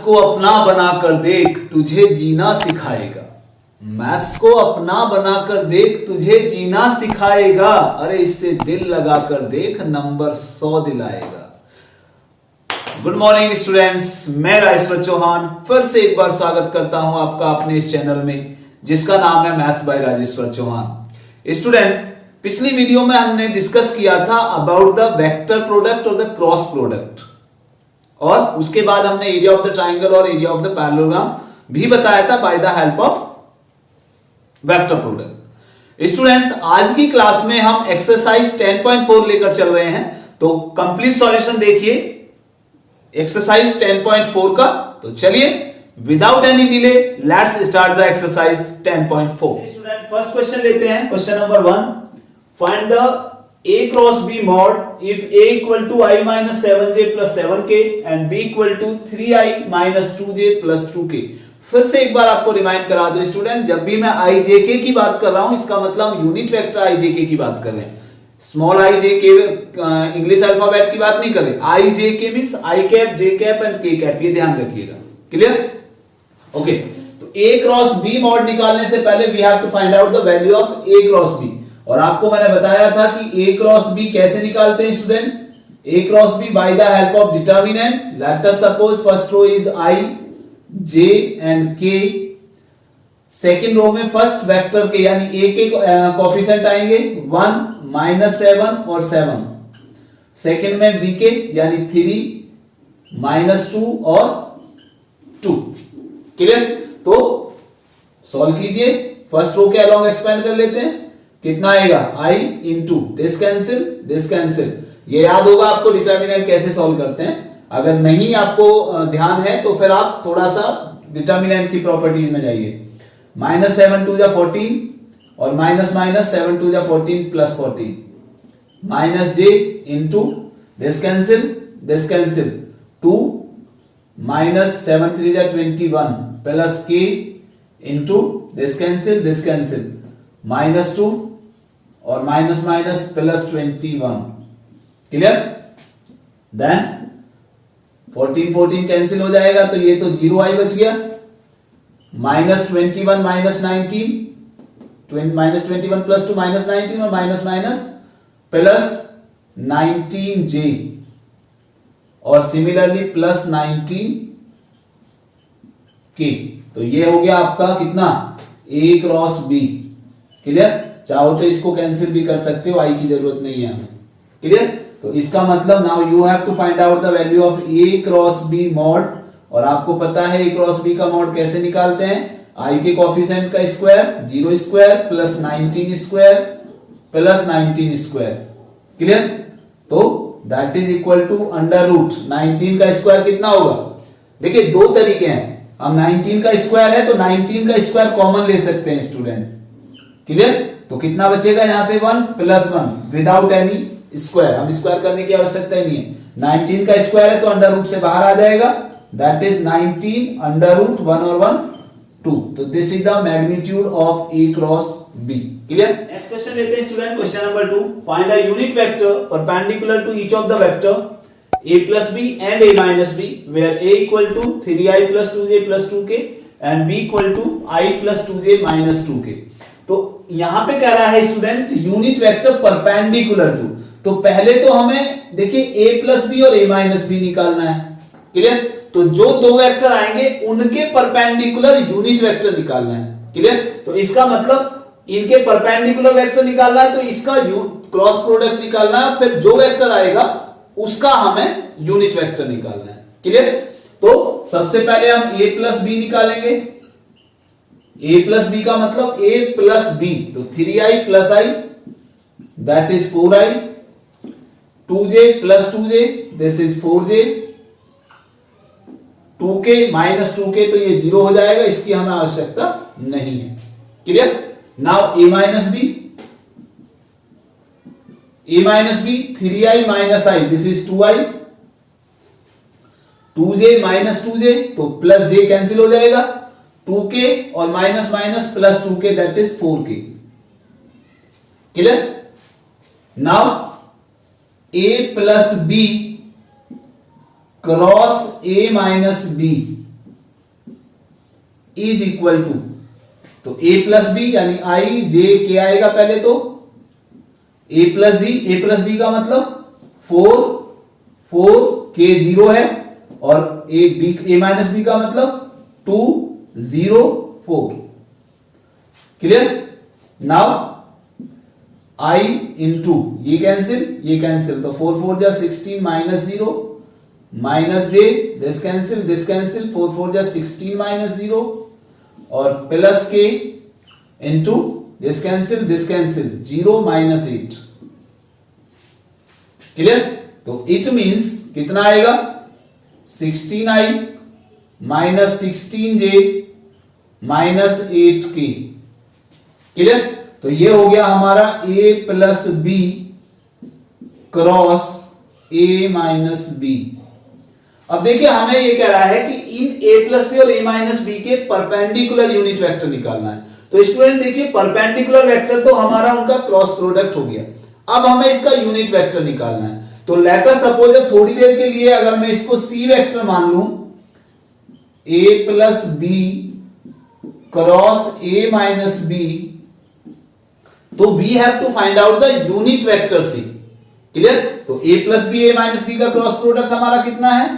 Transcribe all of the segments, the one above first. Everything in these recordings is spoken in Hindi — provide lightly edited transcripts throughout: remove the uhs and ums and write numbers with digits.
को अपना बनाकर देख तुझे जीना सिखाएगा। मैथ्स को अपना बनाकर देख तुझे जीना सिखाएगा। अरे इससे दिल लगाकर देख नंबर 100 दिलाएगा। गुड मॉर्निंग स्टूडेंट्स, मैं राजेश्वर चौहान फिर से एक बार स्वागत करता हूं आपका अपने इस चैनल में जिसका नाम है maths by Rajeshwar Chauhan. Students, पिछली वीडियो में हमने डिस्कस किया था अबाउट द वेक्टर प्रोडक्ट और द क्रॉस प्रोडक्ट, और उसके बाद हमने एरिया ऑफ द ट्राइंगल और एरिया ऑफ द पैरेललोग्राम भी बताया था by the help of vector product. Students, आज की क्लास में हम एक्सरसाइज 10.4 लेकर चल रहे हैं, तो कंप्लीट सॉल्यूशन देखिए एक्सरसाइज 10.4 का। तो चलिए without any delay let's start the exercise 10.4। Student, first question लेते हैं। Question number 1, find the A cross B mod if A equal to I minus 7J plus 7K and B equal to 3I minus 2J plus 2K। फिर से एक बार आपको रिमाइंड करा दो स्टूडेंट, जब भी मैं IJK की बात कर रहा हूं इसका मतलब यूनिट वेक्टर IJK की बात कर रहे हैं। स्मॉल IJK इंग्लिश अल्फाबेट की बात नहीं कर रहे। IJK means I cap, J cap and K cap, ये ध्यान रखिएगा। क्लियर? ओके, तो A क्रॉस B मॉड निकालने से पहले we have to find out the value of A cross B। और आपको मैंने बताया था कि A क्रॉस B कैसे निकालते हैं student. A cross B by the help of determinant. Let us suppose first row is I, J and K। Second row में फर्स्ट वेक्टर के यानी A के कोएफिशिएंट आएंगे 1, -7 और 7। सेकंड में B के यानी 3, -2 और 2। क्लियर? तो सॉल्व कीजिए। फर्स्ट रो के अलोंग एक्सपेंड कर लेते हैं। कितना आएगा? I into this cancel. ये याद होगा आपको डिटर्मिनेंट कैसे सॉल्व करते हैं। अगर नहीं आपको ध्यान है तो फिर आप थोड़ा सा डिटर्मिनेंट की प्रॉपर्टीज में जाइए। -7 टू द 14 और -7 to the 14 plus 14 -j into this cancel 2 -7 3 the 21 plus k into this cancel -2 और minus plus 21। Clear? Then 14 cancel हो जाएगा तो ये तो 0i बच गया। -21 -19 -21 प्लस 2 -19 और माइनस प्लस 19j और सिमिलरली प्लस 19k। तो ये हो गया आपका कितना? A cross B। क्लियर? चाहो तो इसको कैंसिल भी कर सकते हो, आई की जरूरत नहीं है हमें। क्लियर? तो इसका मतलब now you have to find out the value of A cross B mod. और आपको पता है A क्रॉस B का मॉड कैसे निकालते हैं। I के कोएफिशिएंट का square 0 square plus 19 square plus 19 square. Clear? तो that is equal to under root 19 का स्क्वायर कितना होगा। देखिए दो तरीके हैं। हम 19 का स्क्वायर है तो 19 का स्क्वायर कॉमन ले सकते हैं स्टूडेंट। क्लियर? तो कितना बचेगा यहां से 1 प्लस 1 विदाउट एनी स्क्वायर। हम स्क्वायर करने की आवश्यकता ही नहीं है। 19 का स्क्वायर है तो अंडर रूट से बाहर आ जाएगा। दैट इज 19 अंडर रूट 1 और 1 2। तो this is the magnitude of A cross B। Clear? Next question लेते हैं student. Question number 2, find a unit vector perpendicular to each of the vector A plus B and A minus B where A equal to 3I plus 2J plus 2K and B equal to I plus 2J minus 2K। तो यहां पे कह रहा है student unit vector perpendicular to. तो पहले तो हमें देखिए A प्लस बी और A माइनस बी निकालना है। क्लियर? तो जो दो वेक्टर आएंगे उनके परपेंडिकुलर यूनिट वेक्टर निकालना है। क्लियर? तो इसका मतलब इनके परपेंडिकुलर वेक्टर निकालना है तो इसका क्रॉस प्रोडक्ट निकालना है, फिर जो वेक्टर आएगा उसका हमें यूनिट वेक्टर निकालना है। क्लियर? तो सबसे पहले हम A प्लस बी निकालेंगे। A प्लस बी का मतलब A प्लस बी, तो 3I plus I that is 4I, 2J plus 2J this is 4J, 2K minus 2K तो ये 0 हो जाएगा, इसकी हमें आवश्यकता नहीं है। Clear? Now A minus B, A minus B 3I minus I this is 2I, 2J minus 2J तो प्लस J कैंसिल हो जाएगा, 2K और minus minus plus 2K that is 4K। Clear? Now A plus B cross A minus B is equal to, तो ए प्लस बी यानी आई जे के आएगा पहले, तो ए प्लस बी का मतलब 4 के 0 है, और ए माइनस बी का मतलब 2 0 4। क्लियर? नाउ I इंटू ये कैंसिल, तो 4 4 जा 16 minus 0 minus J, this cancel 4 4 जा 16 माइनस 0 और प्लस के into this cancel 0 minus 8। Clear? तो इट मींस कितना आएगा 16i minus 16j minus 8k। Clear? तो ये हो गया हमारा a plus B cross a minus B. अब देखिए हमें ये कह रहा है कि इन a प्लस बी और a माइनस बी के परपेंडिकुलर यूनिट वेक्टर निकालना है। तो स्टूडेंट देखिए परपेंडिकुलर वेक्टर तो हमारा उनका क्रॉस प्रोडक्ट हो गया, अब हमें इसका यूनिट वेक्टर निकालना है। तो लेट अस सपोज थोड़ी देर के लिए अगर मैं इसको सी वेक्टर मान लूं, a plus B cross a minus B, तो we have to find out the unit vector C. Clear? तो a plus B a minus B का क्रॉस प्रोडक्ट हमारा कितना है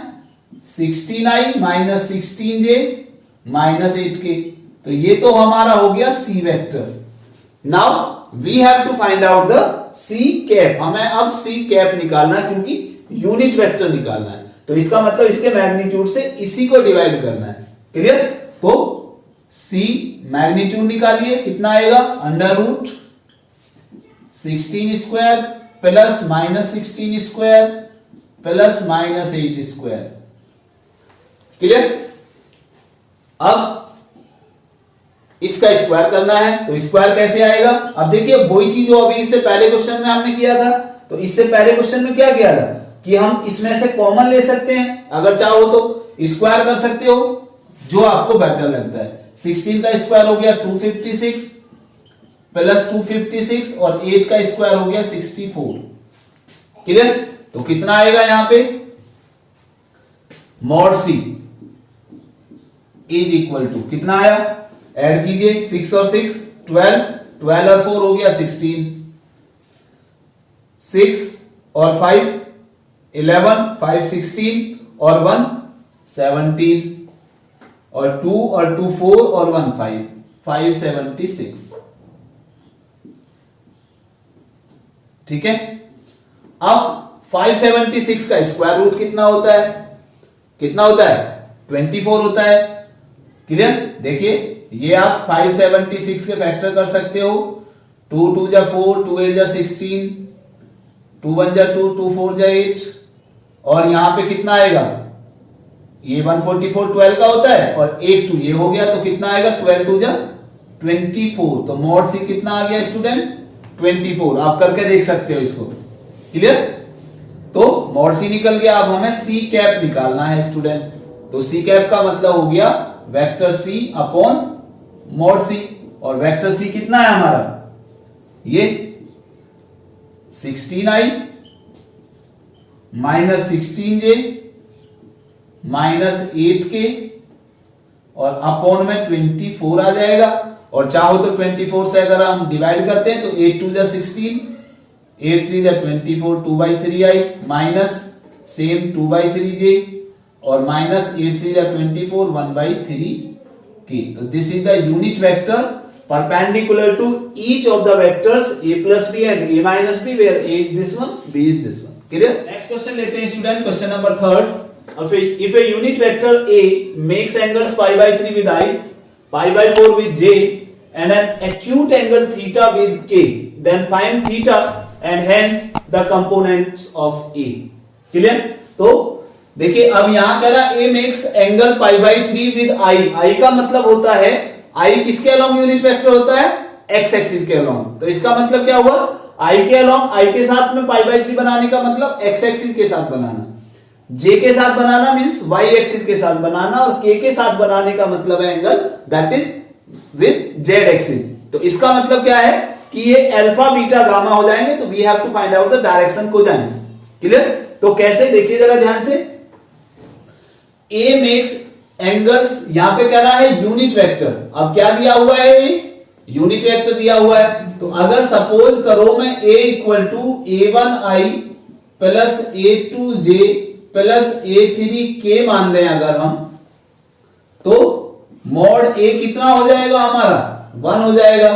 16i minus 16j minus 8k। तो ये तो हमारा हो गया C vector. Now we have to find out the C cap. हमें अब सी कैप निकालना है क्योंकि यूनिट वेक्टर निकालना है, तो इसका मतलब इसके मैग्नीट्यूड से इसी को डिवाइड करना है। क्लियर? तो सी मैग्नीट्यूड निकालिए, कितना आएगा under root 16 square plus minus 16 square plus minus 8 square. Clear? अब इसका स्क्वायर करना है, तो स्क्वायर कैसे आएगा? अब देखिए वही चीज जो अभी इससे पहले क्वेश्चन में हमने किया था। तो इससे पहले क्वेश्चन में क्या किया था कि हम इसमें से कॉमन ले सकते हैं, अगर चाहो तो स्क्वायर कर सकते हो, जो आपको बेटर लगता है। 16 का स्क्वायर हो गया 256 प्लस 256 और 8 का स्क्वायर हो गया 64। क्लियर? तो कितना आएगा यहां पे mod C is equal to कितना आया, ऐड कीजिए 6 और 6 12, 12 और 4 हो गया 16, 6 और 5 11, 5 16 और 1 17 और 2 और 2 4 और 1 5, 576। ठीक है? अब 576 का स्क्वायर रूट कितना होता है? 24 होता है। क्लियर? देखिए ये आप 576 के फैक्टर कर सकते हो, 2 2 जा 4, 2 8 जा 16, 2 1 जा 2, 2 4 जा 8 और यहां पे कितना आएगा, ये 144 12 का होता है और 1 2 ये हो गया, तो कितना आएगा 12 2 जा 24। तो मॉड सी कितना आ गया स्टूडेंट 24। आप करके देख सकते हो इसको। क्लियर? तो मॉड सी निकल गया। अब हमें सी कैप निकालना है स्टूडेंट। तो सी कैप का मतलब हो गया vector C upon mod C, और वेक्टर सी कितना है हमारा, ये 16i minus 16j minus 8k और अपॉन में 24 आ जाएगा। और चाहो तो 24 से अगर हम डिवाइड करते हैं तो 8 2 जा 16, 8 3 जा 24, 2/3i माइनस सेम 2/3j और माइनस 8 3 जा 24, 1/3k। तो this is the unit vector perpendicular to each of the vectors a plus b and a minus b, where a is this one, b is this one. Clear? Next question लेते हैं student, question number 3rd. If a unit vector a makes angles pi by 3 with I, pi by 4 with j, and an acute angle theta with k, then find theta and hence the components of a. Clear? तो देखिए अब यहां कह रहा a makes angle pi by 3 with I. I का मतलब होता है I किसके अलोंग यूनिट वेक्टर होता है, x एक्सिस के अलोंग। तो इसका मतलब क्या हुआ, I के अलोंग, I के साथ में पाई बाई 3 बनाने का मतलब x एक्सिस के साथ बनाना, j के साथ बनाना मींस y एक्सिस के साथ बनाना, और k के साथ बनाने का मतलब है angle that is with z axis. तो इसका मतलब क्या है कि ये अल्फा बीटा गामा हो जाएंगे। तो we have to find out the direction cosines. Clear? तो कैसे, देखिए जरा ध्यान से, a makes एंगल्स, यहां पे कह रहा है यूनिट वेक्टर। अब क्या दिया हुआ है, यूनिट वेक्टर दिया हुआ है। तो अगर सपोज करो मैं a equal to a1i plus a2j plus a3k मान लें अगर हम, तो मॉड a कितना हो जाएगा हमारा, 1 हो जाएगा।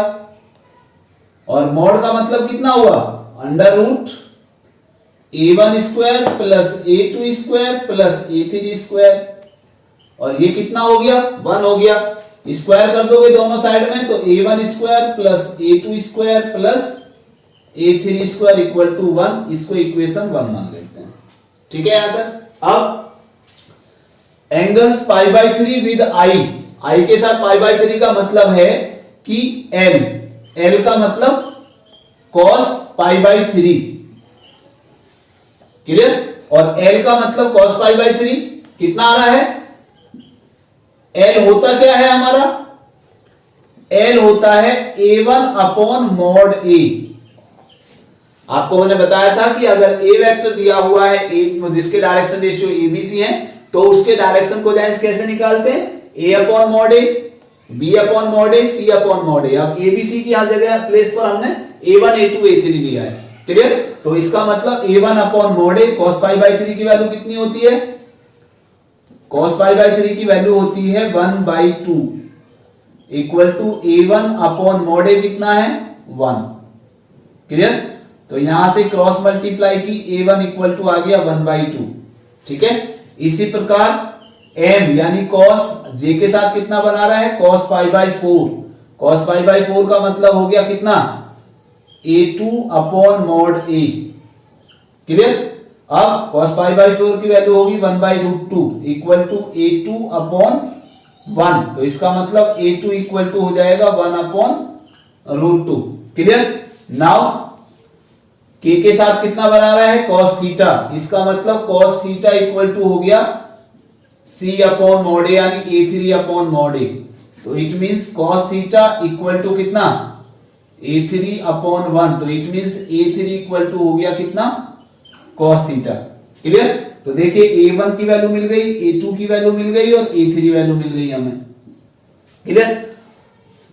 और मॉड का मतलब कितना हुआ, under root a1 square plus a2 square plus a3 square, और ये कितना हो गया, 1 हो गया। स्क्वायर कर दोगे दोनों साइड में तो a1 square plus a2 square plus a3 square equal to 1। इसको इक्वेशन 1 मान लेते हैं। ठीक है यहां तक। अब angles pi by 3 with I के साथ पाई बाई 3 का मतलब है कि एल का मतलब कॉस पाई बाई 3, क्लियर। और एल का मतलब कॉस पाई बाई 3 कितना आ रहा है, एल होता क्या है हमारा, एल होता है a1 अपॉन मॉड ए। आपको मैंने बताया था कि अगर ए वेक्टर दिया हुआ है जिसके डायरेक्शन रेशियो एबीसी है, तो उसके डायरेक्शन कोजाइंस कैसे निकालते हैं, ए अपॉन मॉड ए, बी अपॉन मॉड ए, सी अपॉन मॉड ए। अब एबीसी की हर जगह प्लेस पर हमने a1 a2 a3 लिया है, क्लियर। तो इसका मतलब a1 upon mod A, cos pi by 3 की वैल्यू कितनी होती है, cos पाई बाई 3 की वैल्यू होती है 1/2 equal to a1 upon mod A कितना है, 1, क्लियर। तो यहां से क्रॉस मल्टीप्लाई की a1 इक्वल टू आ गया 1/2, ठीक है। इसी प्रकार m यानी cos j के साथ कितना बना रहा है, cos pi by 4, cos pi by 4 का मतलब हो गया कितना, a2 upon mod a, clear. अब cos पाई बाई 4 की वैल्यू होगी 1/√2 इक्वल टू a2 अपॉन 1, तो इसका मतलब a2 इक्वल टू हो जाएगा 1 अपॉन √2, क्लियर। नाउ k के साथ कितना बना रहा है, cos थीटा, इसका मतलब cos थीटा इक्वल टू हो गया c अपॉन मॉड ए यानी a3 अपॉन मॉड ए। तो it means cos theta equal to कितना, a3 अपॉन 1, तो it means a3 equal to हो गया कितना, cos थीटा, क्लियर। तो देखिए a1 की वैल्यू मिल गई, a2 की वैल्यू मिल गई और a3 वैल्यू मिल गई हमें, क्लियर।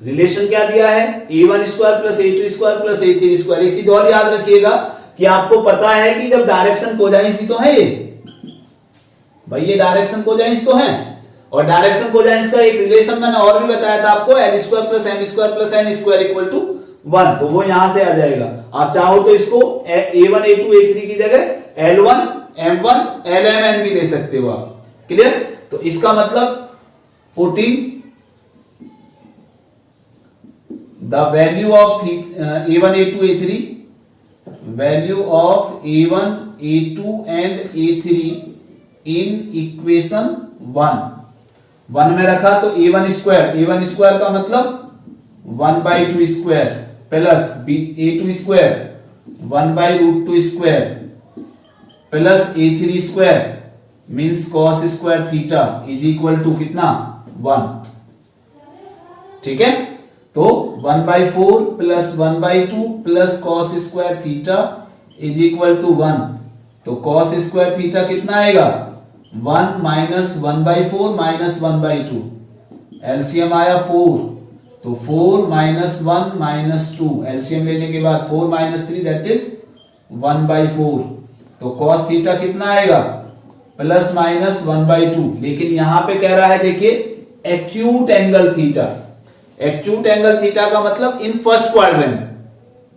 रिलेशन क्या दिया है, a1 square plus a2 square plus a3 square. एक चीज और याद रखिएगा कि आपको पता है कि जब डायरेक्शन कोजाइंस ही तो है ये, भाई ये डायरेक्शन कोजाइंस तो है, और डायरेक्शन कोजाइंस का एक रिलेशन मैंने और भी बताया था आपको, l square plus m square plus n square equal to 1, तो वो यहां से आ जाएगा। आप चाहो तो इसको a1 a2 a3 की जगह l1 m1 lmn भी ले सकते हो आप, क्लियर। तो इसका मतलब putting the value of a1 a2 a3, value of a1 a2 and a3 in equation 1 में रखा तो a1 स्क्वायर का मतलब 1/2 square plus a2 square 1/√2 square plus a3 square means cos square theta is equal to कितना, 1, ठीक है। तो 1/4 plus 1/2 plus cos square theta is equal to 1, तो cos स्क्वायर थीटा कितना आएगा, 1 माइनस 1/4 माइनस 1/2, एलसीएम आया 4, तो 4 माइनस 1 माइनस 2, एलसीएम लेने के बाद 4 माइनस 3 दैट इज 1/4, तो cos थीटा कितना आएगा, प्लस माइनस 1/2। लेकिन यहां पे कह रहा है देखिए acute angle theta, acute angle theta का मतलब इन फर्स्ट क्वाड्रेंट,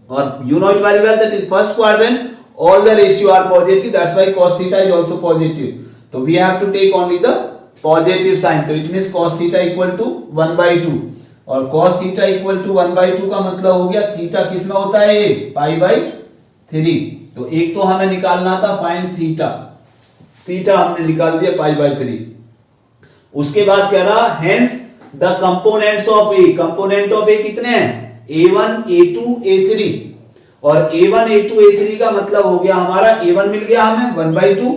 और you know it very well that in first quadrant all the ratio are positive, that's why cos theta is also positive, so we have to take only the positive sign, तो it means cos theta equal to 1/2, और cos theta equal to 1/2 का मतलब हो गया थीटा किस में होता है, पाई बाई 3, तो एक तो हमें निकालना था फाइंड थीटा, थीटा हमने निकाल दिया पाई बाई 3। उसके बाद क्या रहा, hence the components of A, component of A कितने हैं, a1 a2 a3, और a1 a2 a3 का मतलब हो गया हमारा a1 मिल गया हमें 1/2,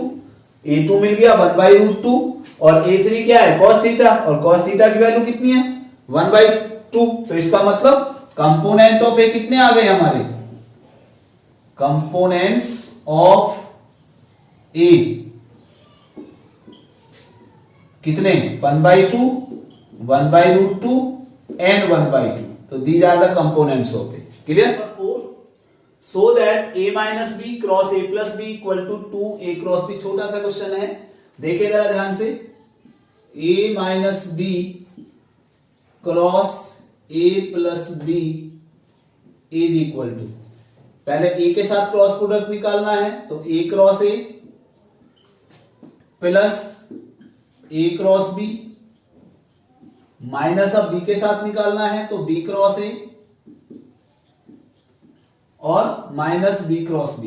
a2 मिल गया 1/√2, और a3 क्या है, cos थीटा, और cos थीटा की वैल्यू कितनी है 1/2, तो इसका मतलब कंपोनेंट ऑफ ए कितने आ गए हमारे, कंपोनेंट्स ऑफ ए कितने 1/2, 1/√2 and 1/2. तो these are the components of it. Clear? 4. So that a minus b cross a plus b equal to 2a cross b. छोटा सा क्वेश्चन है, देखिए जरा ध्यान से. a minus b cross a plus b is equal to, पहले a के साथ क्रॉस प्रोडक्ट निकालना है तो a cross a plus a cross b, minus अब b के साथ निकालना है तो b क्रॉस a और माइनस b क्रॉस b.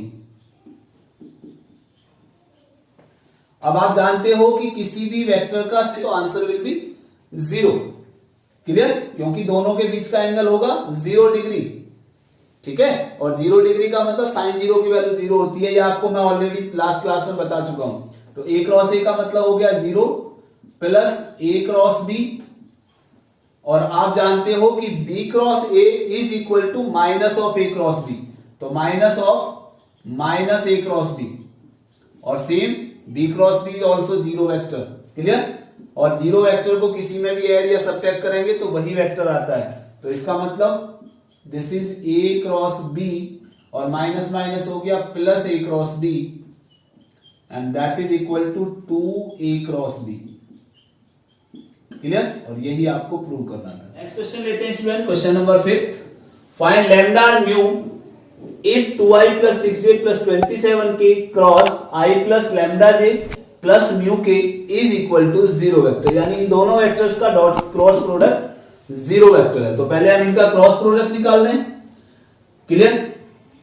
अब आप जानते हो कि किसी भी वेक्टर का तो आंसर विल बी 0. क्लियर? क्योंकि दोनों के बीच का एंगल होगा 0 डिग्री. ठीक है, और 0 डिग्री का मतलब साइन 0 की वैल्यू 0 होती है. ये आपको मैं ऑलरेडी लास्ट क्लास में बता चुका हूं. तो a क्रॉस a का मतलब हो गया 0 प्लस a क्रॉस b, और आप जानते हो कि b cross a is equal to minus of a cross b. तो minus of minus a cross b, और same b cross b also 0 vector. Clear? और 0 वेक्टर को किसी में भी ऐड या सब्ट्रैक्ट करेंगे तो वही वेक्टर आता है. तो इसका मतलब this is a cross b, और माइनस माइनस हो गया plus a cross b, and that is equal to 2a cross b. Clear? और यही आपको प्रूव करना था. नेक्स्ट क्वेश्चन लेते हैं student. Question number 5. Find lambda and mu if 2i plus 6j plus 27k cross i plus lambda j plus mu K is equal to 0 vector. यानी इन दोनों वेक्टर्स का डॉट क्रॉस प्रोडक्ट 0 वेक्टर है. तो पहले हम इनका क्रॉस प्रोडक्ट निकाल दें. क्लियर?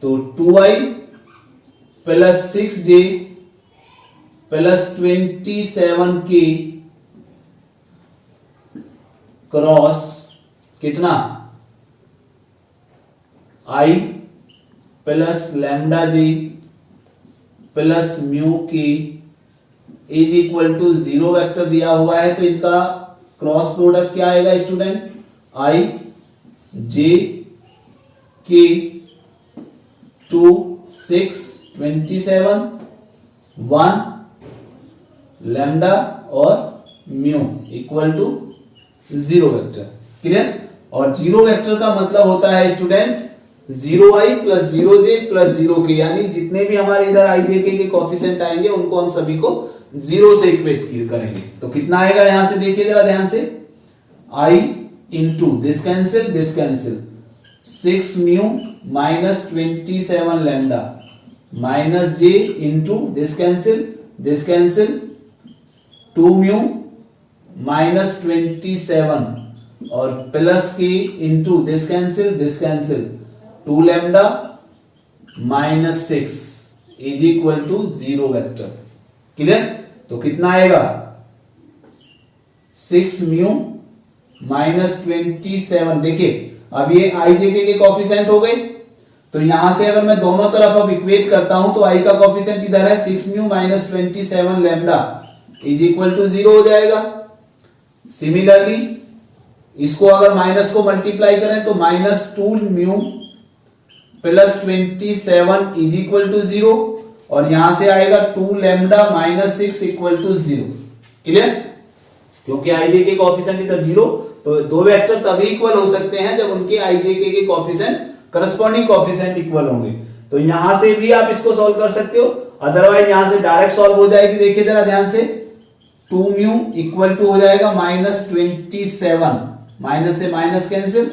तो 2i plus 6j plus 27k cross कितना i plus lambda j plus mu K is equal to 0 vector दिया हुआ है. तो इनका क्रॉस प्रोडक्ट क्या आएगा student? i j k 2 6 27 1 lambda और mu equal to 0 vector. Clear? और 0 वेक्टर का मतलब होता है student 0i plus 0j plus 0k, यानी जितने भी हमारे इधर i j k के कोफिशिएंट आएंगे उनको हम सभी को 0 से इक्वेट करेंगे. तो कितना आएगा यहां से देखिए जरा ध्यान से. i into this cancel 6 mu minus 27 lambda minus j into this cancel 2 mu minus 27 और plus k into this cancel 2 lambda minus 6 is equal to 0 vector. Clear? तो कितना आएगा 6 म्यू माइनस 27. देखिए अब ये i j k के कोफिशिएंट हो गए. तो यहां से अगर मैं दोनों तरफ अब इक्वेट करता हूं तो i का कोफिशिएंट इधर है 6 mu minus 27 lambda is equal to 0 हो जाएगा. सिमिलरली इसको अगर माइनस को मल्टीप्लाई करें तो minus 2 mu plus 27 is equal to 0, और यहां से आएगा 2 lambda minus 6 equal to 0. Clear? क्योंकि i j k कोफिशिएंट इधर 0, तो दो वेक्टर तभी इक्वल हो सकते हैं जब उनके i j k के कोफिशिएंट करस्पॉन्डिंग कोफिशिएंट इक्वल होंगे. तो यहां से भी आप इसको सॉल्व कर सकते हो, अदरवाइज यहां से डायरेक्ट सॉल्व हो जाएगी. देखिए जरा ध्यान से 2 म्यू इक्वल टू हो जाएगा माइनस 27, माइनस से माइनस कैंसिल,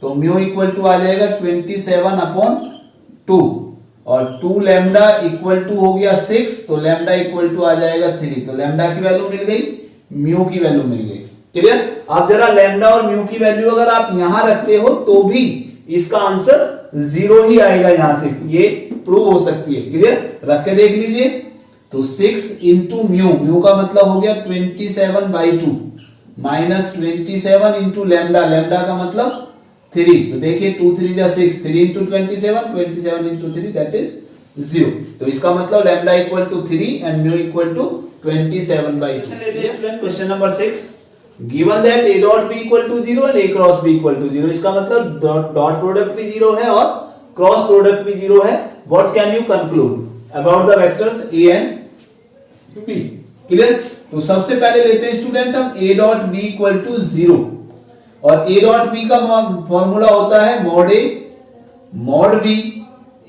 तो म्यू इक्वल टू आ जाएगा 27 अपॉन 2, और 2 लैम्डा इक्वल टू हो गया 6, तो लैम्डा इक्वल टू आ जाएगा 3. तो लैम्डा की वैल्यू मिल गई, म्यू की वैल्यू मिल गई. क्लियर? आप जरा लैम्डा और म्यू की वैल्यू अगर आप यहां रखते हो तो भी इसका आंसर 0 ही आएगा. यहां से ये प्रूव हो सकती है. क्लियर? रख के देख लीजिए. तो 6 इंटू म्यू का मतलब हो गया 27/2 माइनस 27 इंटू लैम्डा का मतलब 3. तो देखिए 2 3 जा 6, 3 इंटू 27 इंटू 3 दैट इज 0. तो इसका मतलब lambda equal to 3 and mu equal to 27/2. Question number 6. Given that a dot b equal to 0 and a cross b equal to 0. इसका मतलब डॉट प्रोडक्ट भी 0 है और क्रॉस प्रोडक्ट भी 0 है. What can you conclude about the vectors a and b? Clear. तो सबसे पहले लेते हैं स्टूडेंट हम A dot B equal to 0, और ए डॉट बी का फॉर्मूला होता है mod A mod B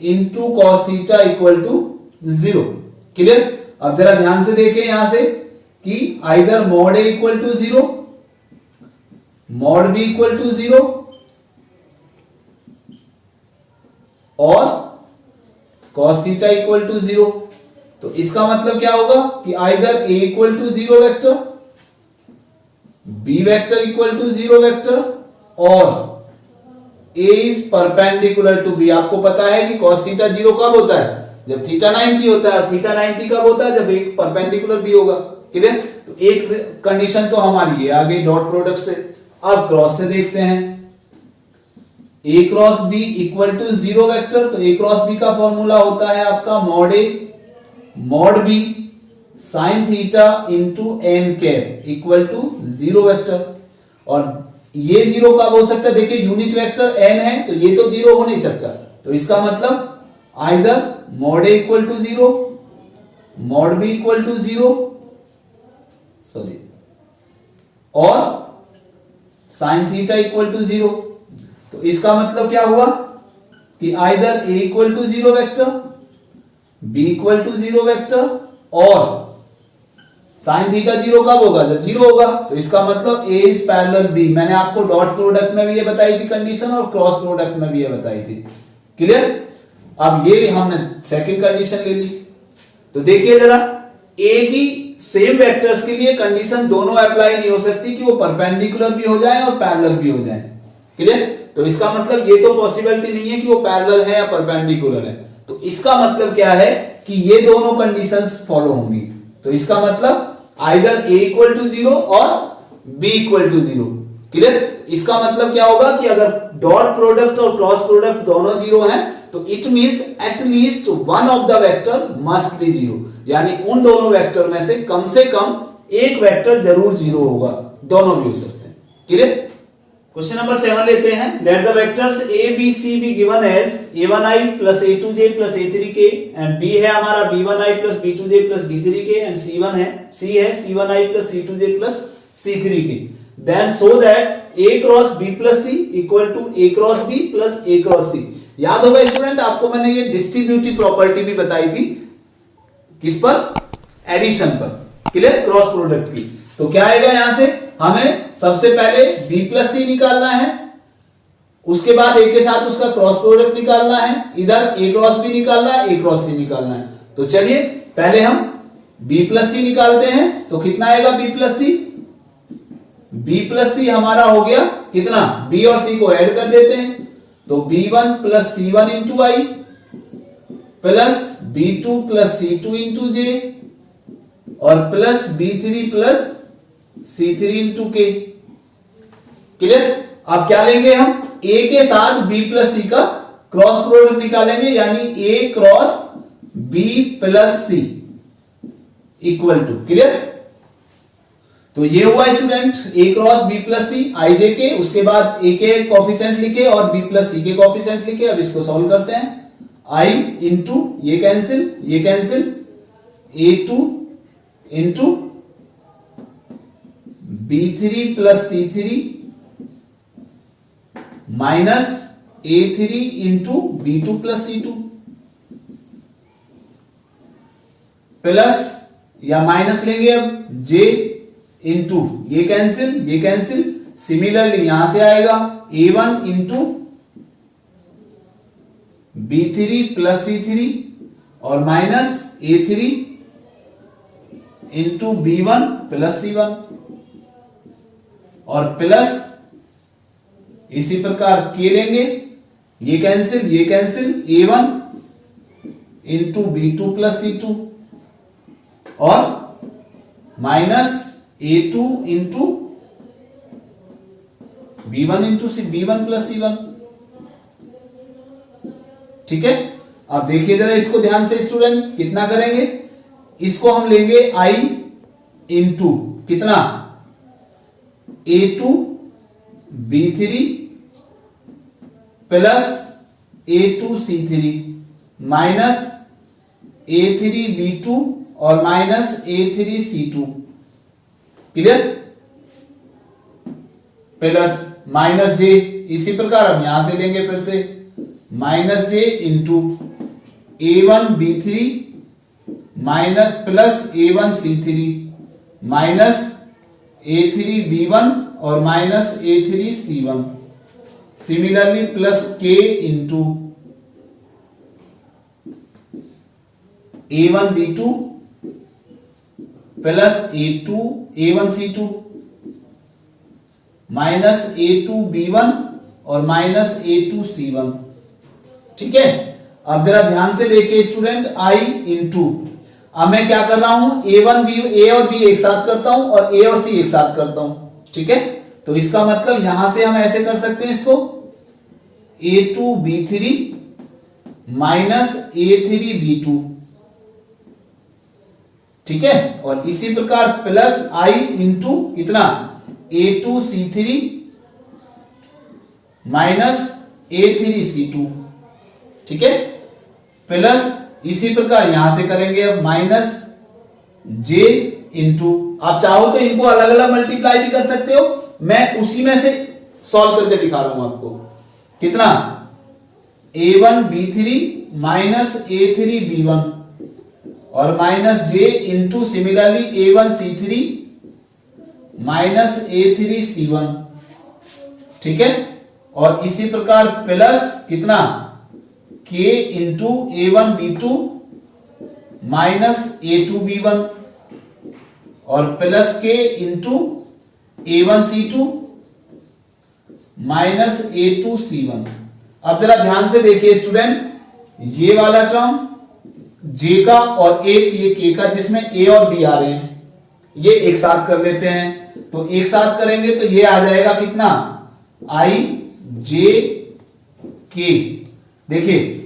into cos theta equal to 0। Clear. अब जरा ध्यान से देखें यहां से कि either mod A equal to 0, mod B equal to 0 और कॉस थीटा इक्वल टू 0। तो इसका मतलब क्या होगा कि either A equal to 0 vector, B vector equal to 0 vector, और A is perpendicular to B. आपको पता है कि कॉस थीटा 0 कब होता है, जब थीटा 90 होता है, और थीटा 90 कब होता है, जब एक परपेंडिकुलर बी होगा। क्लियर। तो एक कंडीशन तो हमारी है आगे डॉट प्रोडक्ट से। अब क्रॉस से देखते हैं, A cross B equal to 0 vector, तो ए क्रॉस बी का फॉर्मूला होता है आपका mod A mod B sine theta into N cap equal to 0 vector. और ये 0 कब हो सकता है, देखिए यूनिट वेक्टर एन है तो ये तो 0 हो नहीं सकता, तो इसका मतलब either mod A equal to 0, mod B equal to 0, sorry, और साइन थीटा इक्वल टू 0। तो इसका मतलब क्या हुआ कि either A equal to 0 vector, B equal to 0 vector, और साइन थीटा 0 कब होगा, जब 0 होगा। तो इसका मतलब ए इज पैरेलल बी। मैंने आपको डॉट प्रोडक्ट में भी ये बताई थी कंडीशन, और क्रॉस प्रोडक्ट में भी ये बताई थी। क्लियर। अब ये हमने सेकंड कंडीशन ले ली। तो देखिए जरा, ए की सेम वेक्टर्स के लिए कंडीशन दोनों अप्लाई नहीं हो सकती कि वो परपेंडिकुलर भी हो जाए और पैरेलल भी हो जाए। क्लियर। तो इसका मतलब ये तो पॉसिबिलिटी नहीं है कि वो पैरेलल है या परपेंडिकुलर है। तो इसका मतलब क्या है कि ये दोनों कंडीशंस फॉलो होंगी। तो इसका मतलब आइदर ए इक्वल टू 0 और बी इक्वल टू 0। क्लियर। इसका मतलब क्या होगा कि अगर डॉट प्रोडक्ट और क्रॉस प्रोडक्ट दोनों 0 हैं तो it means at least one of the vector must be 0, यानी उन दोनों वेक्टर में से कम एक वेक्टर जरूर 0 होगा, दोनों भी हो सकते हैं। क्लियर। क्वेश्चन नंबर 7 लेते हैं। Late the vectors a b c be given as a1i plus a2j plus a3k and b है हमारा b1i plus b2j plus b3k and c है c1i plus c2j plus c3k। Then show that a cross b plus c equal to a cross b plus a cross c। याद होगा स्टूडेंट, आपको मैंने ये डिस्ट्रीब्यूटिव प्रॉपर्टी भी बताई थी, किस पर, एडिशन पर। क्लियर। क्रॉस प्रोडक्ट की। तो क्या आएगा यहां से, हमें सबसे पहले b प्लस सी निकालना है, उसके बाद a के साथ उसका क्रॉस प्रोडक्ट निकालना है, इधर a क्रॉस b निकालना है, a क्रॉस c निकालना है। तो चलिए पहले हम b प्लस सी निकालते हैं। तो कितना आएगा b प्लस सी, b प्लस सी हमारा हो गया कितना, b और c को ऐड कर देते हैं। तो b1 plus c1 into I plus b2 plus c2 into J और plus b3 plus c3 into K. Clear. अब क्या लेंगे हम, a के साथ b प्लस c का क्रॉस प्रोडक्ट निकालेंगे, यानी a cross b plus c equal to. Clear. तो ये हुआ student a cross b plus C I J K, उसके बाद a के कॉफिशिएंट लिखे और b प्लस सी के कॉफिशिएंट लिखे। अब इसको सॉल्व करते हैं, i इंटू ये cancel a2 into b3 plus c3 minus a3 into b2 plus c2 plus या माइनस लेंगे अब j इंटू ये कैंसिल। सिमिलरली यहां से आएगा a1 into b3 plus c3 और minus a3 into b1 plus c1 और प्लस इसी प्रकार k लेंगे, ये cancel a1 into b2 plus c2 और minus a2 into b1 into b1 plus c1। ठीक है। अब देखिए जरा इसको ध्यान से स्टूडेंट, कितना करेंगे, इसको हम लेंगे i इंटू कितना a2 b3 plus a2 c3 minus a3 b2 और minus A3C2, clear, plus minus J, इसी प्रकार हम यहां से लेंगे फिर से minus J into A1B3 minus plus A1C3 minus A3B1 और minus A3C1, similarly plus K into A1B2 plus A1C2 minus A2B1 और माइनस A2C1, ठीक है। अब जरा ध्यान से देखिए स्टूडेंट, I इंटू, अब मैं क्या कर रहा हूं, A और B एक साथ करता हूं और A और C एक साथ करता हूं, ठीक है। तो इसका मतलब यहां से हम ऐसे कर सकते हैं इसको, A2B3 माइनस A3B2, ठीक है, और इसी प्रकार प्लस I इंटू कितना A2C3 माइनस A3C2, ठीक है, प्लस इसी प्रकार यहां से करेंगे अब माइनस J इंटू, आप चाहो तो इनको अलग अलग मल्टीप्लाई भी कर सकते हो, मैं उसी में से सॉल्व करके दिखा रहा हूं आपको। कितना A1B3 माइनस A3B1 और minus J into similarly A1C3 minus A3C1, ठीक है, और इसी प्रकार प्लस कितना K into A1B2 minus A2B1 और plus K into A1C2 minus A2C1। अब जरा ध्यान से देखिए स्टूडेंट, ये वाला टर्म J का और एक ये K का जिसमें A और B आ रहे हैं, ये एक साथ कर लेते हैं। तो एक साथ करेंगे तो ये आ जाएगा कितना I J K, देखिए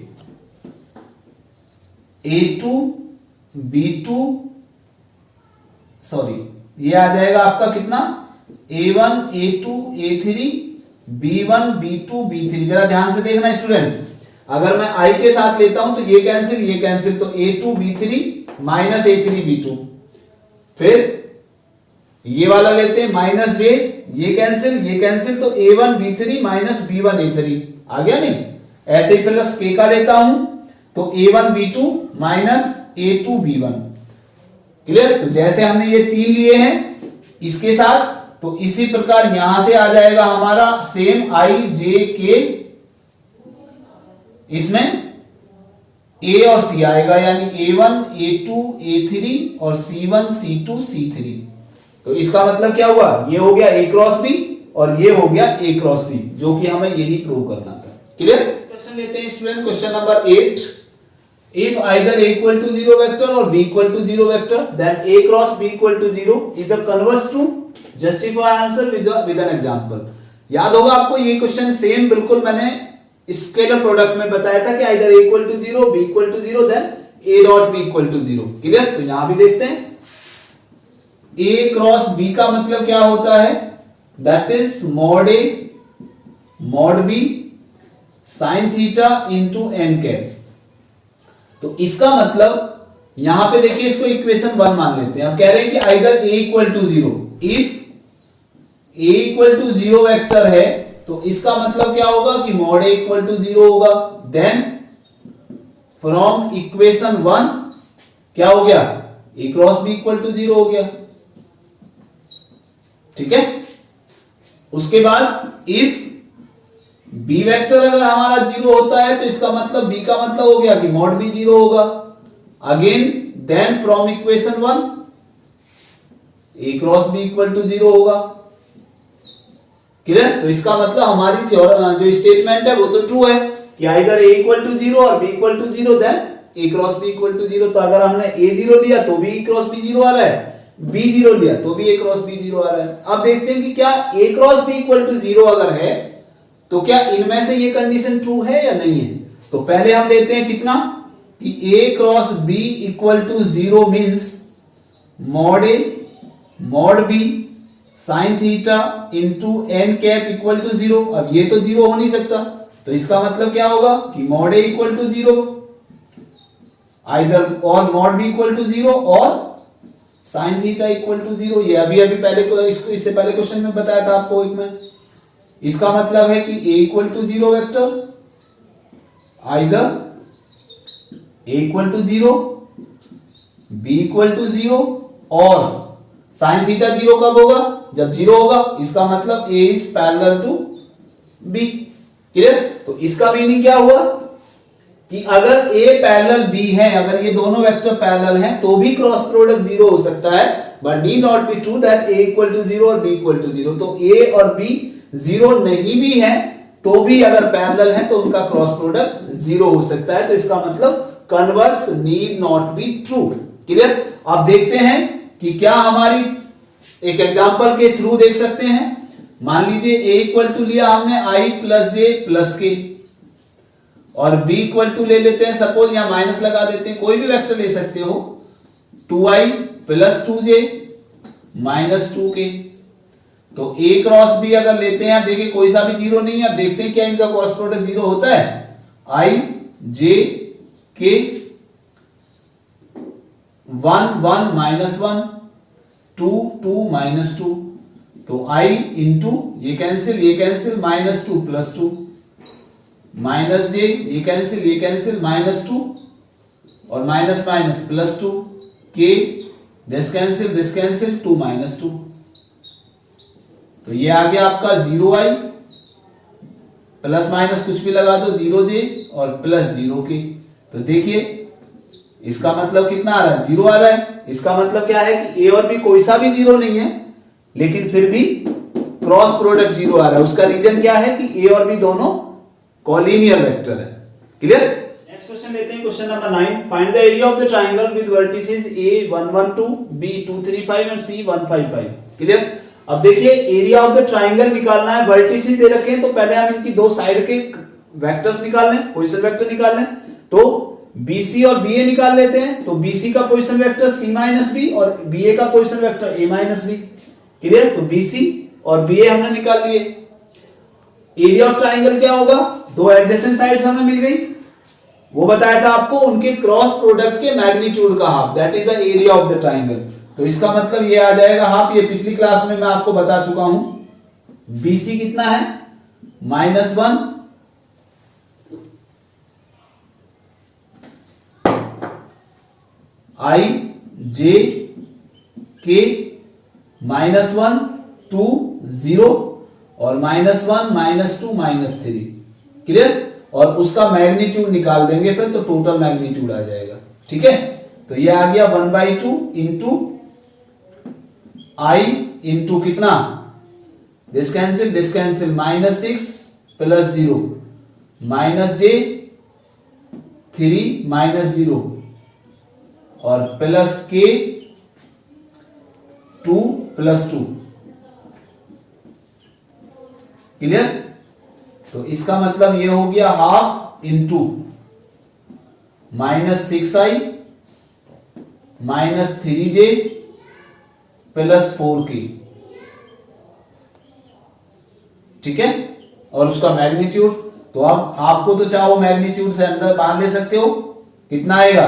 A2 B2 सॉरी ये आ जाएगा आपका कितना A1 A2 A3 B1 B2 B3। जरा ध्यान से देखना स्टूडेंट, अगर मैं I के साथ लेता हूं तो ये कैंसिल, तो A2 B3 minus A3 B2, फिर ये वाला लेते हैं माइनस J, ये कैंसिल, तो A1 B3 minus B1 A3 आ गया नहीं। ऐसे ही प्लस K का लेता हूं तो A1 B2 minus A2 B1, clear. तो जैसे हमने ये तीन लिए हैं इसके साथ, तो इसी प्रकार यहां से आ जाएगा हमारा सेम I J K, इसमें A और C आएगा, यानी A1 A2 A3 और C1 C2 C3। तो इसका मतलब क्या हुआ, ये हो गया A क्रॉस B और ये हो गया A क्रॉस C, जो कि हमें यही प्रूव करना था, क्लियर। क्वेश्चन लेते हैं student, question number 8, if either A equal to 0 vector or B equal to 0 vector, then A cross B equal to 0 is the converse true, justify answer with an example। याद होगा आपको ये क्वेश्चन सेम बिल्कुल मैंने स्केलर प्रोडक्ट में बताया था कि either A equal to 0 B equal to 0 then A dot B equal to 0, clear. तो यहां भी देखते हैं A क्रॉस B का मतलब क्या होता है, that is mod A mod B sine theta into N cap. तो इसका मतलब यहां पे देखिए, इसको इक्वेशन 1 मान लेते हैं। हम कह रहे हैं कि either A equal to 0, if A equal to 0 vector है तो इसका मतलब क्या होगा कि मॉड A इक्वल टू 0 होगा। देन फ्रॉम इक्वेशन 1 क्या हो गया, A cross B equal to 0 हो गया, ठीक है। उसके बाद इफ B वेक्टर अगर हमारा 0 होता है तो इसका मतलब B का मतलब हो गया कि मॉड B 0 होगा। Again then from equation 1 A cross B equal to 0 होगा, क्लियर। तो इसका मतलब हमारी जो स्टेटमेंट है वो तो ट्रू है कि आइदर A इक्वल टू 0 और B equal to 0 then A cross B equal to 0। तो अगर हमने A 0 लिया तो भी A क्रॉस B 0 आ रहा है, B 0 लिया तो भी A क्रॉस B 0 आ रहा है। अब देखते हैं कि क्या A cross B equal to 0 अगर है तो क्या इनमें से ये कंडीशन ट्रू है या नहीं है। तो पहले हम लेते हैं कितना कि A cross B equal to 0 means mod A mod B sine theta into N cap equal to 0। अब ये तो 0 हो नहीं सकता, तो इसका मतलब क्या होगा कि mod A equal to 0। Either और मॉड बी इक्वल टू 0 और साइन थीटा इक्वल टू 0। ये अभी अभी पहले इससे पहले क्वेश्चन में बताया था आपको एक में। इसका मतलब है कि a equal to 0 vector, either a equal to 0, b equal to 0 और साइन थीटा 0 कब होगा? जब 0 होगा। इसका मतलब a is parallel to b। Clear? तो इसका मीनिंग क्या हुआ कि अगर a पैरेलल b है, अगर ये दोनों वेक्टर पैरेलल हैं तो भी क्रॉस प्रोडक्ट 0 हो सकता है, but need not be true that a equal to 0 और b इक्वल टू 0। तो a और b 0 नहीं भी है तो भी अगर पैरेलल है तो उनका क्रॉस प्रोडक्ट 0 हो सकता है। तो इसका मतलब converse need not be true. Clear? अब देखते हैं कि क्या हमारी एक एग्जांपल के थ्रू देख सकते हैं। मान लीजिए a इक्वल टू लिया हमने i प्लस जे प्लस के, और b इक्वल टू ले लेते हैं, सपोज यहां माइनस लगा देते हैं, कोई भी वेक्टर ले सकते हो, 2i plus 2j minus 2k। तो a क्रॉस b अगर लेते हैं, देखिए कोई सा भी 0 नहीं है। अब देखते हैं क्या इनका क्रॉस प्रोडक्ट 0 होता है। i j k 1 1 minus 1 2 2 minus 2। तो i इंटू ये cancel minus 2 plus 2 minus j ये कैंसिल माइनस 2 और minus minus plus 2 k this cancel 2 minus 2। तो ये आ गया आपका 0i प्लस माइनस कुछ भी लगा दो 0j और प्लस 0k। तो देखिए इसका मतलब कितना आ रहा है? 0 आ रहा है। इसका मतलब क्या है कि a और b कोई सा भी 0 नहीं है, लेकिन फिर भी क्रॉस प्रोडक्ट 0 आ रहा है। उसका रीजन क्या है कि a और b दोनों कॉलिनियर वेक्टर है। क्लियर? नेक्स्ट क्वेश्चन लेते हैं, question number 9। Find the area of the triangle with vertices a 1 1 2 b 2 3 5 and c 1 5 5। Clear? अब देखिए एरिया ऑफ द ट्रायंगल निकालना है। वर्टिसेस दे रखे हैं तो पहले हम इनकी दो साइड के वेक्टर्स निकाल लें, पोजीशन वेक्टर निकाल लें। तो BC और BA निकाल लेते हैं। तो BC का position vector C minus B और BA का position vector A minus B. Clear? तो BC और BA हमने निकाल लिए। एरिया ऑफ ट्रायंगल क्या होगा? दो एडजेसेंट साइड्स हमें मिल गई, वो बताया था आपको, उनके क्रॉस प्रोडक्ट के मैग्नीट्यूड का half, that is the area of the triangle. तो इसका मतलब ये आ जाएगा हाफ। ये पिछली क्लास में मैं आपको बता चुका हूं। BC कितना है? -1 i j k -1 2 0 और -1 -2 -3। क्लियर? और उसका मैग्नीट्यूड निकाल देंगे फिर, तो टोटल मैग्नीट्यूड आ जाएगा। ठीक है? तो ये आ गया 1/2 इंटू i इंटू कितना, दिस कैंसिल -6 प्लस 0 -j 3 -0 और प्लस k 2 प्लस 2। क्लियर? तो इसका मतलब ये हो गया half into -6i -3j plus 4k। ठीक है? और उसका मैग्नीट्यूड, तो आप हाफ को तो चाहो मैग्नीट्यूड से अंदर बाहर ले सकते हो। कितना आएगा?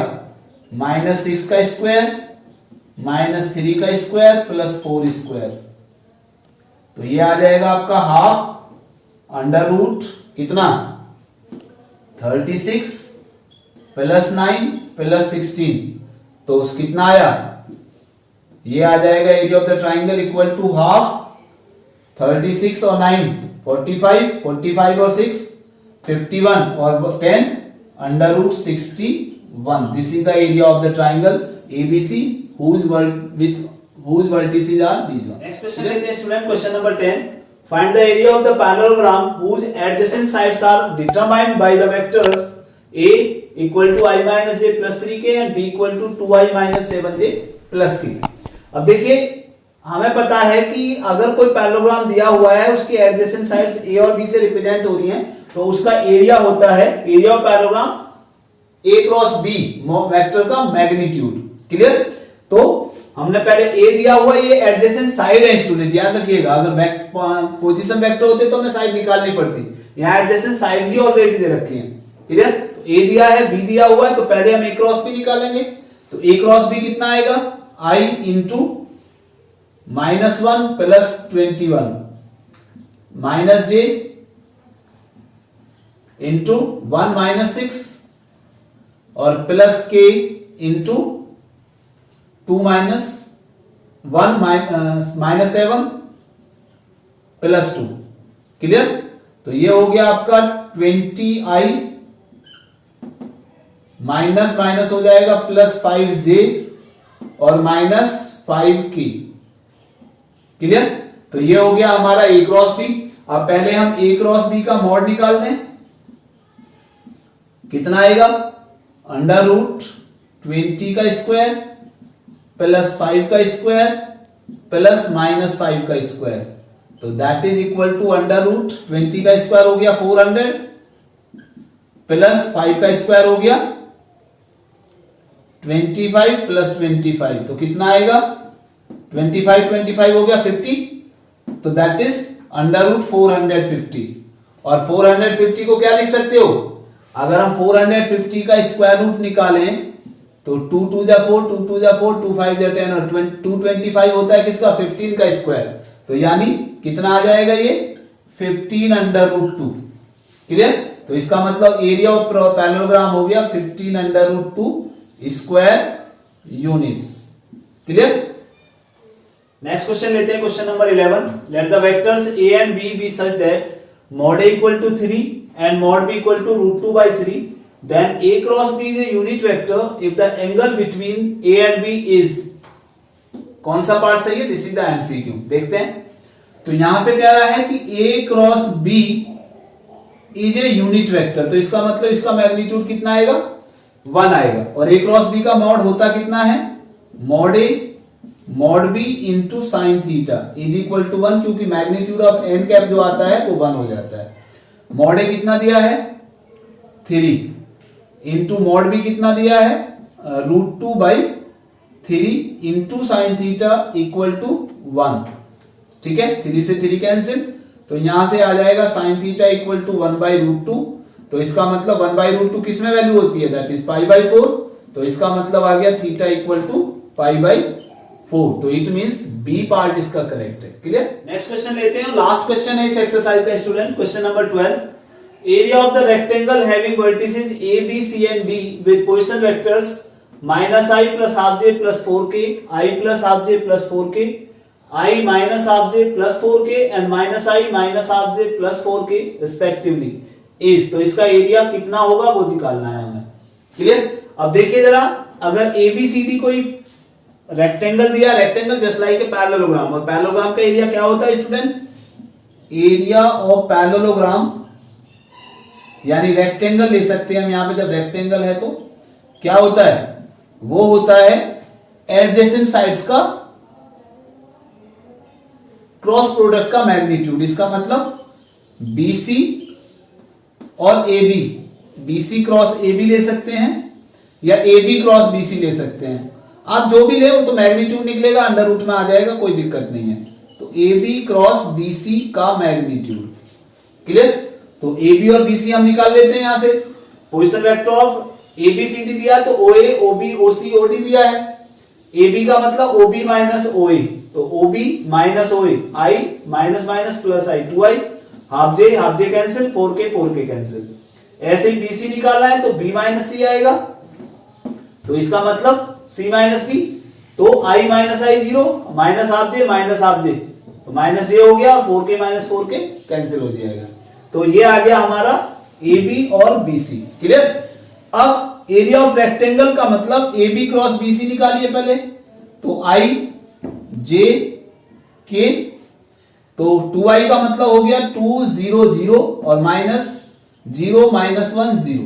-6 का स्क्वायर -3 का स्क्वायर प्लस 4 स्क्वायर। तो ये आ जाएगा आपका हाफ अंडर रूट कितना, 36 प्लस 9 प्लस 16। तो कितना आया? ये आ जाएगा area of the triangle equal to half 36 और 9 45 और 6 51 और 10 under root 61। This is the area of the triangle ABC whose vertices are these one. Next question लेते हैं student, question number 10। Find the area of the parallelogram whose adjacent sides are determined by the vectors A equal to I minus j plus 3k and B equal to 2I minus 7j plus k। अब देखिए हमें पता है कि अगर कोई पैरेललोग्राम दिया हुआ है, उसकी एडजेसेंट साइड्स A और B से रिप्रेजेंट हो रही हैं, तो उसका एरिया होता है, area of parallelogram A cross B vector का मैग्नीट्यूड। क्लियर? तो हमने पहले A दिया हुआ, ये एडजेसेंट साइड है स्टूडेंट, याद रखिएगा। अगर पोजीशन वेक्टर होते तो हमें साइड निकालनी पड़ती, यहाँ एडजेसेंट साइड ही ऑलरेडी दे रखी है। क्लियर? ए दिया है, बी दिया हुआ है, तो पहले हम ए क्रॉस बी निकालेंगे। तो ए क्रॉस बी कितना आएगा, आई into -1 plus 21 minus J into 1 minus 6 और प्लस के into 2 minus 1 minus 7 plus 2। Clear? तो ये हो गया आपका 20i माइनस माइनस हो जाएगा प्लस 5j और माइनस 5k। क्लियर? तो ये हो गया हमारा ए क्रॉस बी। अब पहले हम ए क्रॉस बी का मॉड निकाल दें। कितना आएगा, अंडर रूट 20 का स्क्वायर प्लस 5 का स्क्वायर प्लस -5 का स्क्वायर, तो that is equal to under root 20 का स्क्वायर हो गया 400 प्लस 5 का स्क्वायर हो गया 25 प्लस 25, तो कितना आएगा 25 हो गया 50, तो दैट इज अंडर रूट 450। और 450 को क्या लिख सकते हो, अगर हम 450 का स्क्वायर रूट निकालें तो 2 2 जा 4, 2 2 जा 4, 2 5 जा 10 और 225 होता है किसका, 15 का स्क्वायर, तो यानी कितना आ जाएगा ये 15 अंडर रूट 2। क्लियर? तो इसका मतलब एरिया ऑफ पैरेललोग्राम हो गया 15 under root 2 square units. Clear? Next question लेते हैं, question number 11। Let the vectors a and b be such that mod a equal to 3 and mod b equal to root 2 by 3, then a cross b is a unit vector if the angle between a and b is, कौन सा पार्ट सही है, दिस इज द एमसीक्यू। देखते हैं, तो यहां पे कह रहा है कि a cross b is a unit vector, तो इसका मतलब इसका मैग्नीट्यूड कितना आएगा 1 आएगा। और a क्रॉस b का मॉड होता कितना है, mod a mod b into sine theta is equal to 1, क्योंकि मैग्नीट्यूड ऑफ n कैप जो आता है वो 1 हो जाता है। मॉड a कितना दिया है 3 इंटू मॉड b कितना दिया है root 2 by 3 into sine theta equal to 1। ठीक है, 3 से 3 कैंसिल, तो यहां से आ जाएगा sine theta equal to 1 by root 2, तो इसका मतलब 1 बाई रूट 2 किस में वैल्यू होती है, दैट इज पाई बाई 4, तो इसका मतलब आ गया theta equal to pi by 4, तो इट मींस बी पार्ट इसका करेक्ट है। क्लियर? नेक्स्ट क्वेश्चन लेते हैं, लास्ट क्वेश्चन है इस एक्सरसाइज का student, question number 12। Area of the rectangle having vertices a b c and d with position vectors -i plus half j plus 4k, i plus half j plus 4k, i minus half j plus 4k and -i minus half j plus 4k respectively is, तो इसका एरिया कितना होगा वो निकालना है हमें। क्लियर? अब देखिए जरा, अगर ए बी सी डी कोई रेक्टेंगल दिया, rectangle just like a parallelogram, और पैरेललोग्राम का एरिया क्या होता है स्टूडेंट, एरिया ऑफ पैरेललोग्राम यानी रेक्टेंगल ले सकते हैं हम यहां पे, जब रेक्टेंगल है तो क्या होता है, वो होता है एडजेसेंट साइड्स का क्रॉस प्रोडक्ट का मैग्नीट्यूड। इसका मतलब BC और AB, BC क्रॉस AB ले सकते हैं या AB क्रॉस BC ले सकते हैं, आप जो भी ले वो तो मैग्नीट्यूड निकलेगा, अंडर रूट में आ जाएगा, कोई दिक्कत नहीं है। तो AB क्रॉस BC का मैग्नीट्यूड। क्लियर? तो AB और BC हम निकाल लेते हैं यहां से। पोजीशन वेक्टर ऑफ ABCD दिया तो OA OB OC OD दिया है, AB का मतलब OB माइनस OA, तो OB minus OA, I minus minus plus I, 2I, half J cancel, 4K cancel. ऐसे ही BC निकालना है तो B माइनस C आएगा, तो इसका मतलब C माइनस B, तो I minus I 0 minus half J, तो माइनस ये हो गया, 4K माइनस 4K कैंसिल हो जाएगा। तो ये आ गया हमारा AB और BC। क्लियर? अब एरिया ऑफ रेक्टेंगल का मतलब AB क्रॉस BC निकालिए पहले, तो I J K, तो 2I का मतलब हो गया 2 0 0 और माइनस 0 माइनस 1 0।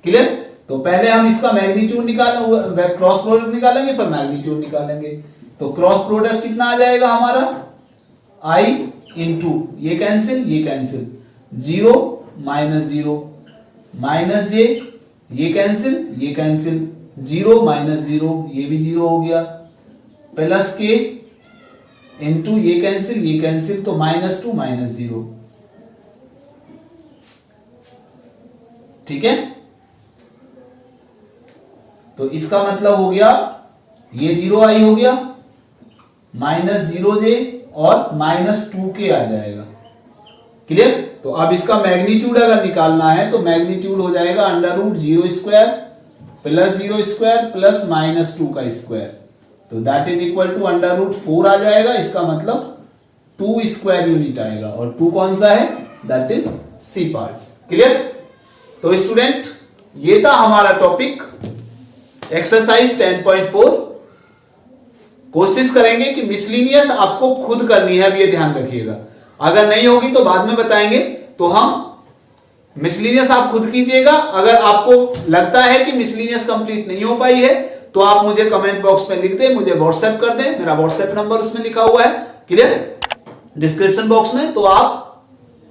क्लियर? तो पहले हम इसका मैग्नीट्यूड निकालेंगे, क्रॉस प्रोडक्ट निकालेंगे, फिर मैग्नीट्यूड निकालेंगे। तो क्रॉस प्रोडक्ट कितना आ जाएगा हमारा, I इंटू ये कैंसिल 0 माइनस 0 माइनस J, ये कैंसिल 0 माइनस 0, ये भी 0 हो गया, प्लस K इंटू ये कैंसिल, तो -2 माइनस 0। ठीक है? तो इसका मतलब हो गया ये 0i हो गया, -0j और -2k आ जाएगा। क्लियर? तो अब इसका मैग्नीट्यूड अगर निकालना है तो मैग्नीट्यूड हो जाएगा √0² प्लस 0² प्लस -2 का स्क्वायर, तो दैट इज इक्वल टू √4 आ जाएगा। इसका मतलब 2 स्क्वायर यूनिट आएगा, और 2 कौन सा है? That is C part. Clear? तो स्टूडेंट ये था हमारा टॉपिक एक्सरसाइज 10.4। कोशिश करेंगे कि मिसलिनियस आपको खुद करनी है, अब ये ध्यान रखिएगा। अगर नहीं होगी तो बाद में बताएंगे। तो हम मिसलिनियस आप खुद कीजिएगा। अगर आपको लगता है कि मिसलिनियस कंप्लीट नहीं हो पाई है तो आप मुझे कमेंट बॉक्स में लिख दें, मुझे व्हाट्सएप कर दें। मेरा व्हाट्सएप नंबर उसमें लिखा हुआ है, क्लियर, डिस्क्रिप्शन बॉक्स में। तो आप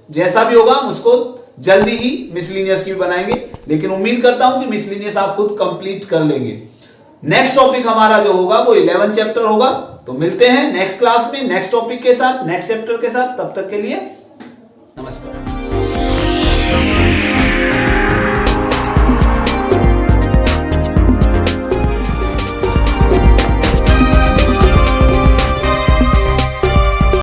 जैसा भी होगा उसको जल्दी ही मिसलिनियस की भी बनाएंगे, लेकिन उम्मीद करता हूं कि मिसलिनियस आप खुद कंप्लीट कर लेंगे। नेक्स्ट टॉपिक हमारा जो होगा वो 11 चैप्टर होगा। तो मिलते हैं नेक्स्ट क्लास में नेक्स्ट टॉपिक के साथ, नेक्स्ट चैप्टर के साथ। तब तक के लिए नमस्कार।